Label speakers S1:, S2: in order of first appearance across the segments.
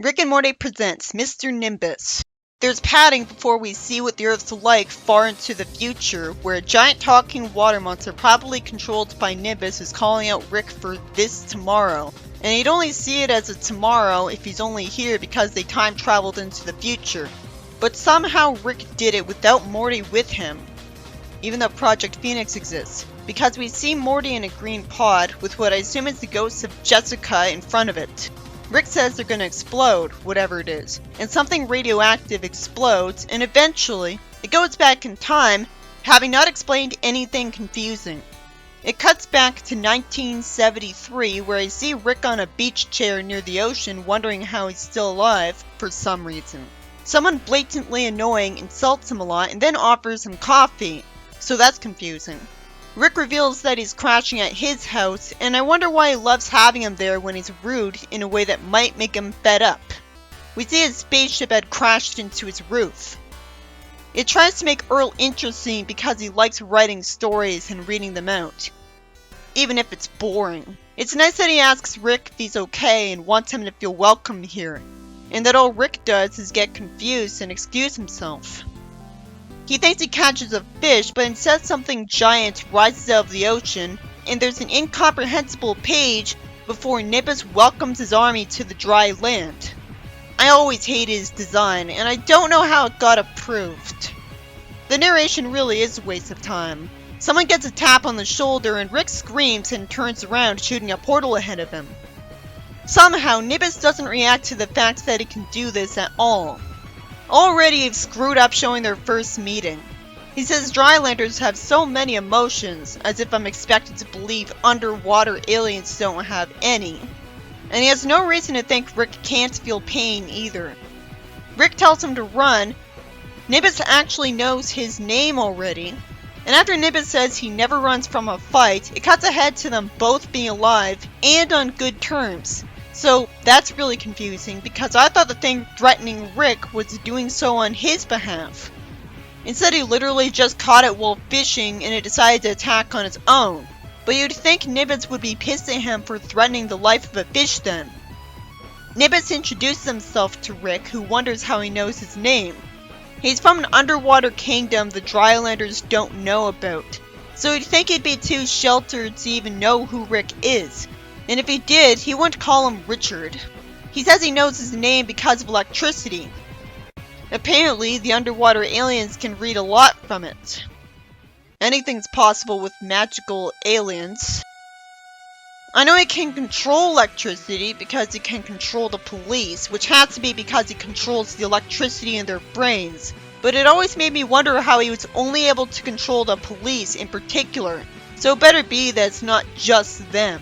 S1: Rick and Morty presents Mr. Nimbus. There's padding before we see what the Earth's like far into the future, where a giant talking water monster probably controlled by Nimbus is calling out Rick for this tomorrow. And he'd only see it as a tomorrow if he's only here because they time traveled into the future. But somehow Rick did it without Morty with him, even though Project Phoenix exists, because we see Morty in a green pod with what I assume is the ghost of Jessica in front of it. Rick says they're gonna explode, whatever it is, and something radioactive explodes, and eventually, it goes back in time, having not explained anything confusing. It cuts back to 1973, where I see Rick on a beach chair near the ocean wondering how he's still alive, for some reason. Someone blatantly annoying insults him a lot and then offers him coffee, so that's confusing. Rick reveals that he's crashing at his house, and I wonder why he loves having him there when he's rude in a way that might make him fed up. We see his spaceship had crashed into his roof. It tries to make Earl interesting because he likes writing stories and reading them out, even if it's boring. It's nice that he asks Rick if he's okay and wants him to feel welcome here, and that all Rick does is get confused and excuse himself. He thinks he catches a fish, but instead something giant rises out of the ocean, and there's an incomprehensible page before Nimbus welcomes his army to the dry land. I always hated his design, and I don't know how it got approved. The narration really is a waste of time. Someone gets a tap on the shoulder, and Rick screams and turns around, shooting a portal ahead of him. Somehow, Nimbus doesn't react to the fact that he can do this at all. Already he's screwed up showing their first meeting. He says Drylanders have so many emotions, as if I'm expected to believe underwater aliens don't have any. And he has no reason to think Rick can't feel pain either. Rick tells him to run. Nimbus actually knows his name already. And after Nimbus says he never runs from a fight, it cuts ahead to them both being alive and on good terms. So that's really confusing, because I thought the thing threatening Rick was doing so on his behalf. Instead, he literally just caught it while fishing and it decided to attack on its own. But you'd think Nimbus would be pissed at him for threatening the life of a fish then. Nimbus introduces himself to Rick, who wonders how he knows his name. He's from an underwater kingdom the Drylanders don't know about, so you'd think he'd be too sheltered to even know who Rick is. And if he did, he wouldn't call him Richard. He says he knows his name because of electricity. Apparently, the underwater aliens can read a lot from it. Anything's possible with magical aliens. I know he can control electricity because he can control the police, which has to be because he controls the electricity in their brains. But it always made me wonder how he was only able to control the police in particular. So it better be that it's not just them.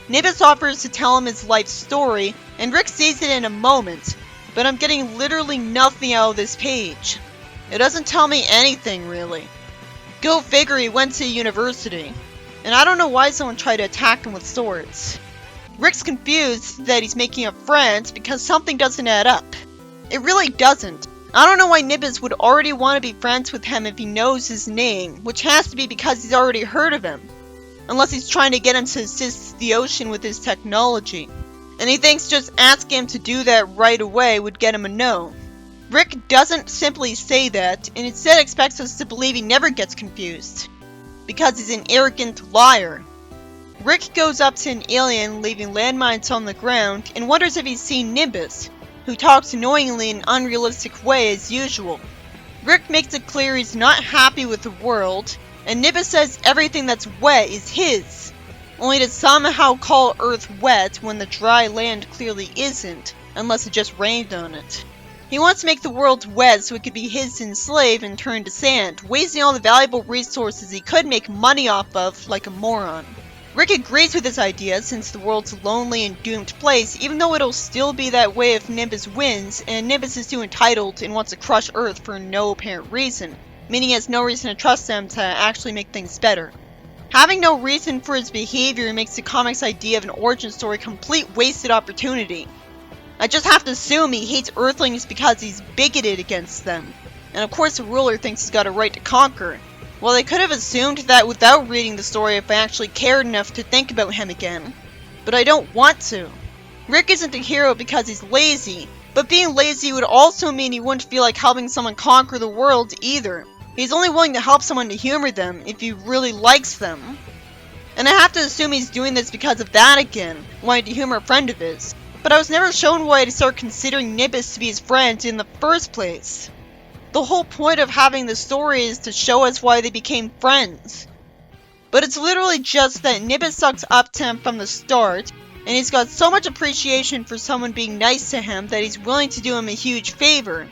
S1: Nimbus offers to tell him his life story, and Rick sees it in a moment, but I'm getting literally nothing out of this page. It doesn't tell me anything, really. Go figure, he went to university. And I don't know why someone tried to attack him with swords. Rick's confused that he's making a friend because something doesn't add up. It really doesn't. I don't know why Nimbus would already want to be friends with him if he knows his name, which has to be because he's already heard of him. Unless he's trying to get him to assist the ocean with his technology. And he thinks just asking him to do that right away would get him a no. Rick doesn't simply say that, and instead expects us to believe he never gets confused. Because he's an arrogant liar. Rick goes up to an alien leaving landmines on the ground and wonders if he's seen Nimbus, who talks annoyingly in an unrealistic way as usual. Rick makes it clear he's not happy with the world, and Nimbus says everything that's wet is his, only to somehow call Earth wet when the dry land clearly isn't, unless it just rained on it. He wants to make the world wet so it could be his to enslave and turn to sand, wasting all the valuable resources he could make money off of like a moron. Rick agrees with this idea since the world's a lonely and doomed place, even though it'll still be that way if Nimbus wins, and Nimbus is too entitled and wants to crush Earth for no apparent reason. Meaning he has no reason to trust them to actually make things better. Having no reason for his behavior makes the comic's idea of an origin story a complete wasted opportunity. I just have to assume he hates Earthlings because he's bigoted against them. And of course the ruler thinks he's got a right to conquer. Well, they could have assumed that without reading the story if I actually cared enough to think about him again. But I don't want to. Rick isn't a hero because he's lazy, but being lazy would also mean he wouldn't feel like helping someone conquer the world either. He's only willing to help someone to humor them if he really likes them. And I have to assume he's doing this because of that again, wanting to humor a friend of his. But I was never shown why to start considering Nimbus to be his friend in the first place. The whole point of having the story is to show us why they became friends. But it's literally just that Nimbus sucks up to him from the start, and he's got so much appreciation for someone being nice to him that he's willing to do him a huge favor.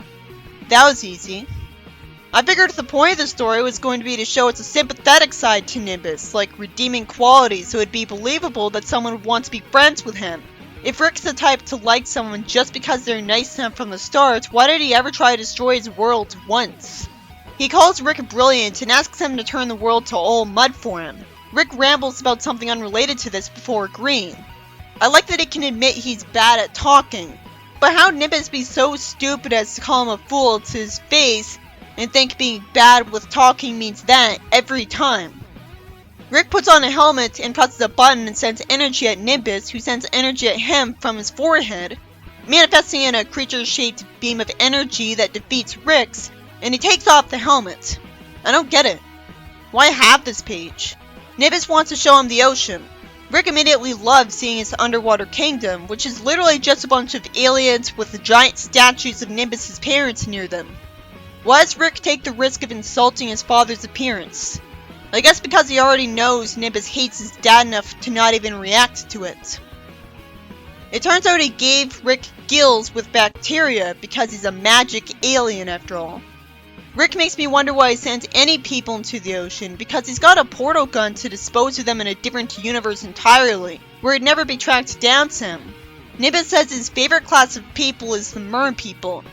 S1: That was easy. I figured the point of the story was going to be to show it's a sympathetic side to Nimbus, like redeeming qualities, so it'd be believable that someone would want to be friends with him. If Rick's the type to like someone just because they're nice to him from the start, why did he ever try to destroy his world once? He calls Rick brilliant and asks him to turn the world to all mud for him. Rick rambles about something unrelated to this before agreeing. I like that he can admit he's bad at talking, but how'd Nimbus be so stupid as to call him a fool to his face and think being bad with talking means that every time? Rick puts on a helmet and presses a button and sends energy at Nimbus, who sends energy at him from his forehead, manifesting in a creature-shaped beam of energy that defeats Rick's, and he takes off the helmet. I don't get it. Why have this page? Nimbus wants to show him the ocean. Rick immediately loves seeing his underwater kingdom, which is literally just a bunch of aliens with the giant statues of Nimbus's parents near them. Why does Rick take the risk of insulting his father's appearance? I guess because he already knows Nimbus hates his dad enough to not even react to it. It turns out he gave Rick gills with bacteria because he's a magic alien after all. Rick makes me wonder why he sends any people into the ocean, because he's got a portal gun to dispose of them in a different universe entirely, where he'd never be tracked down to him. Nimbus says his favorite class of people is the merman people,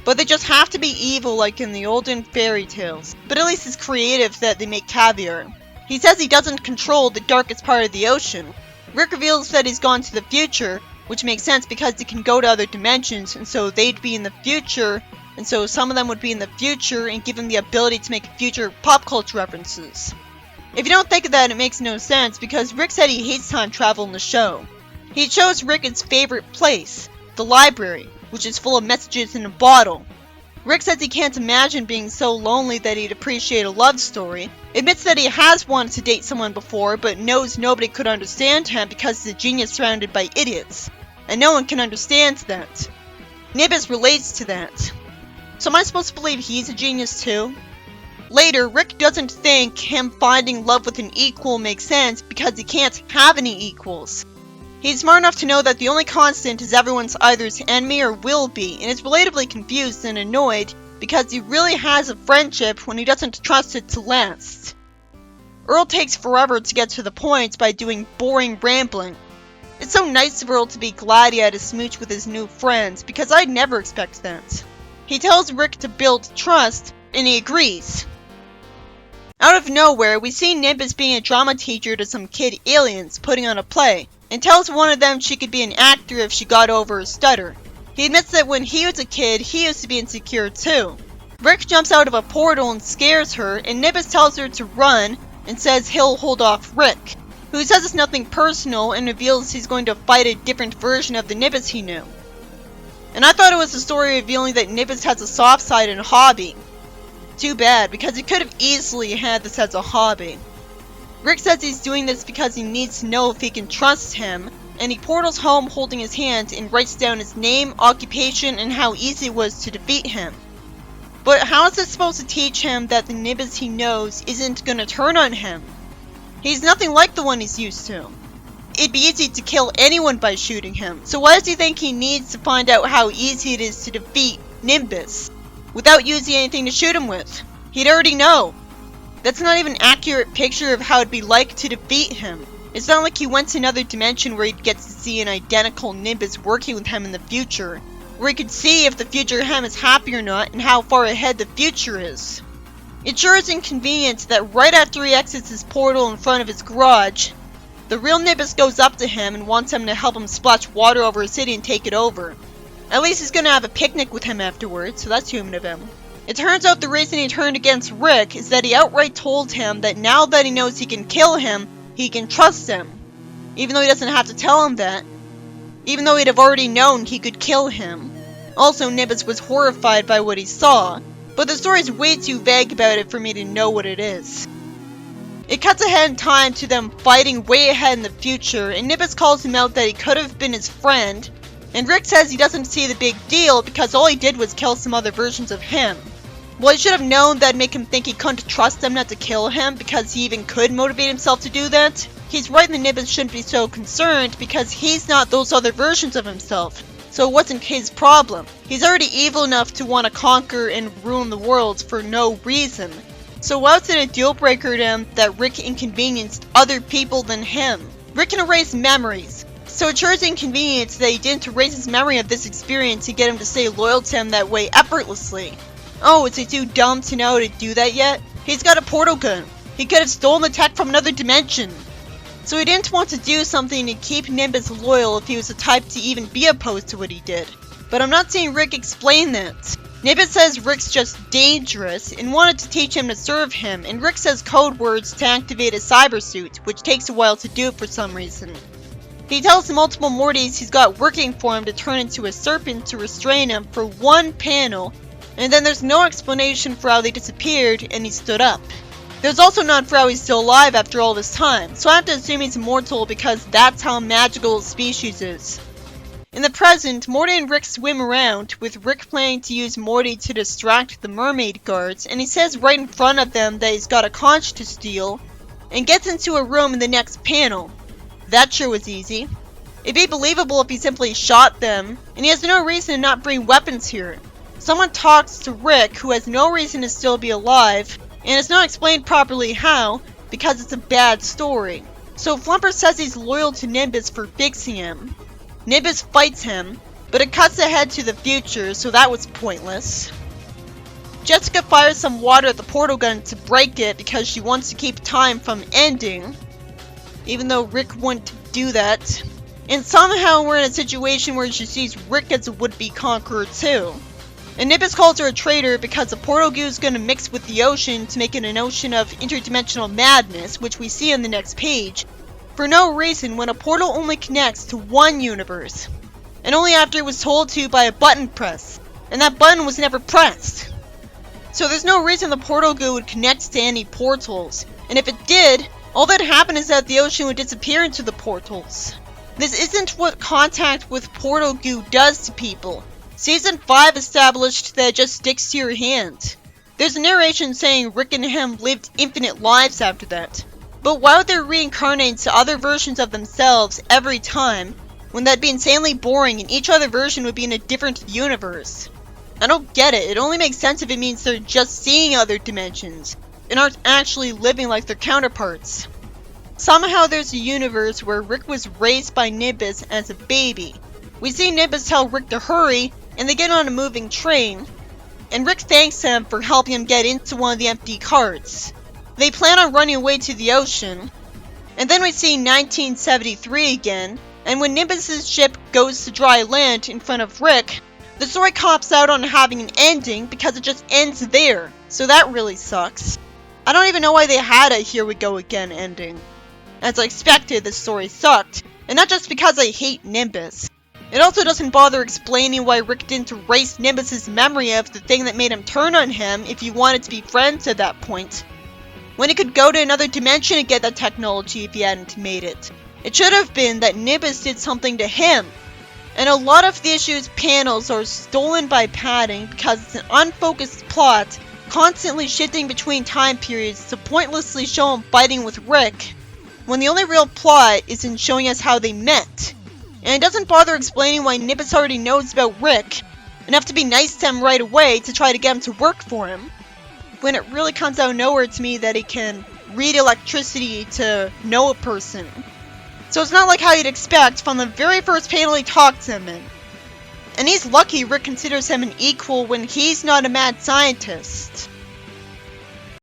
S1: but they just have to be evil like in the olden fairy tales, but at least it's creative that they make caviar. He says he doesn't control the darkest part of the ocean. Rick reveals that he's gone to the future, which makes sense because he can go to other dimensions, and so they'd be in the future, and so some of them would be in the future and give him the ability to make future pop culture references. If you don't think of that, it makes no sense, because Rick said he hates time travel in the show. He chose Rick his favorite place, the library, which is full of messages in a bottle. Rick says he can't imagine being so lonely that he'd appreciate a love story, admits that he has wanted to date someone before, but knows nobody could understand him because he's a genius surrounded by idiots, and no one can understand that. Nimbus relates to that. So am I supposed to believe he's a genius too? Later, Rick doesn't think him finding love with an equal makes sense because he can't have any equals. He's smart enough to know that the only constant is everyone's either his enemy or will be, and is relatively confused and annoyed because he really has a friendship when he doesn't trust it to last. Earl takes forever to get to the point by doing boring rambling. It's so nice of Earl to be glad he had a smooch with his new friends, because I'd never expect that. He tells Rick to build trust, and he agrees. Out of nowhere, we see Nimbus being a drama teacher to some kid aliens putting on a play, and tells one of them she could be an actor if she got over her stutter. He admits that when he was a kid, he used to be insecure too. Rick jumps out of a portal and scares her, and Nimbus tells her to run and says he'll hold off Rick, who says it's nothing personal and reveals he's going to fight a different version of the Nimbus he knew. And I thought it was a story revealing that Nimbus has a soft side and a hobby. Too bad, because he could have easily had this as a hobby. Rick says he's doing this because he needs to know if he can trust him, and he portals home holding his hand and writes down his name, occupation, and how easy it was to defeat him. But how is this supposed to teach him that the Nimbus he knows isn't gonna turn on him? He's nothing like the one he's used to. It'd be easy to kill anyone by shooting him, so why does he think he needs to find out how easy it is to defeat Nimbus without using anything to shoot him with? He'd already know. That's not even an accurate picture of how it'd be like to defeat him. It's not like he went to another dimension where he'd get to see an identical Nimbus working with him in the future, where he could see if the future him is happy or not and how far ahead the future is. It sure is inconvenient that right after he exits his portal in front of his garage, the real Nimbus goes up to him and wants him to help him splash water over his city and take it over. At least he's gonna have a picnic with him afterwards, so that's human of him. It turns out the reason he turned against Rick is that he outright told him that now that he knows he can kill him, he can trust him. Even though he doesn't have to tell him that. even though he'd have already known he could kill him. Also, Nimbus was horrified by what he saw, but the story's way too vague about it for me to know what it is. It cuts ahead in time to them fighting way ahead in the future, and Nimbus calls him out that he could have been his friend, and Rick says he doesn't see the big deal because all he did was kill some other versions of him. Well, he should have known that'd make him think he couldn't trust them not to kill him because he even could motivate himself to do that. He's right that Nimbus shouldn't be so concerned because he's not those other versions of himself. So it wasn't his problem. He's already evil enough to want to conquer and ruin the world for no reason. So why was it a deal breaker to him that Rick inconvenienced other people than him? Rick can erase memories. So it sure is inconvenient that he didn't erase his memory of this experience to get him to stay loyal to him that way effortlessly. Oh, is he too dumb to know how to do that yet? He's got a portal gun. He could have stolen the tech from another dimension. So he didn't want to do something to keep Nimbus loyal if he was the type to even be opposed to what he did. But I'm not seeing Rick explain that. Nimbus says Rick's just dangerous and wanted to teach him to serve him, and Rick says code words to activate his cyber suit, which takes a while to do for some reason. He tells the multiple Mortys he's got working for him to turn into a serpent to restrain him for one panel, and then there's no explanation for how they disappeared and he stood up. There's also none for how he's still alive after all this time, so I have to assume he's immortal because that's how magical his species is. In the present, Morty and Rick swim around, with Rick planning to use Morty to distract the mermaid guards, and he says right in front of them that he's got a conch to steal, and gets into a room in the next panel. That sure was easy. It'd be believable if he simply shot them, and he has no reason to not bring weapons here. Someone talks to Rick, who has no reason to still be alive, and it's not explained properly how, because it's a bad story. So Flumper says he's loyal to Nimbus for fixing him. Nimbus fights him, but it cuts ahead to the future, so that was pointless. Jessica fires some water at the portal gun to break it because she wants to keep time from ending, even though Rick wouldn't do that. And somehow we're in a situation where she sees Rick as a would-be conqueror too. And Nimbus calls her a traitor because the portal goo is going to mix with the ocean to make it an ocean of interdimensional madness, which we see on the next page, for no reason when a portal only connects to one universe, and only after it was told to by a button press, and that button was never pressed. So there's no reason the portal goo would connect to any portals, and if it did, all that happened is that the ocean would disappear into the portals. This isn't what contact with portal goo does to people. Season 5 established that it just sticks to your hand. There's a narration saying Rick and him lived infinite lives after that. But why would they reincarnate into other versions of themselves every time, when that'd be insanely boring and each other version would be in a different universe? I don't get it. It only makes sense if it means they're just seeing other dimensions, and aren't actually living like their counterparts. Somehow there's a universe where Rick was raised by Nimbus as a baby. We see Nimbus tell Rick to hurry, and they get on a moving train, and Rick thanks him for helping him get into one of the empty carts. They plan on running away to the ocean, and then we see 1973 again, and when Nimbus's ship goes to dry land in front of Rick, the story cops out on having an ending because it just ends there, so that really sucks. I don't even know why they had a here we go again ending. As I expected, the story sucked, and not just because I hate Nimbus. It also doesn't bother explaining why Rick didn't erase Nimbus's memory of the thing that made him turn on him if he wanted to be friends at that point, when he could go to another dimension and get that technology if he hadn't made it. It should have been that Nimbus did something to him. And a lot of the issue's panels are stolen by padding because it's an unfocused plot, constantly shifting between time periods to pointlessly show him fighting with Rick, when the only real plot is in showing us how they met. And it doesn't bother explaining why Nimbus already knows about Rick, enough to be nice to him right away to try to get him to work for him, when it really comes out of nowhere to me that he can read electricity to know a person. So it's not like how you'd expect from the very first panel he talked to him in. And he's lucky Rick considers him an equal when he's not a mad scientist.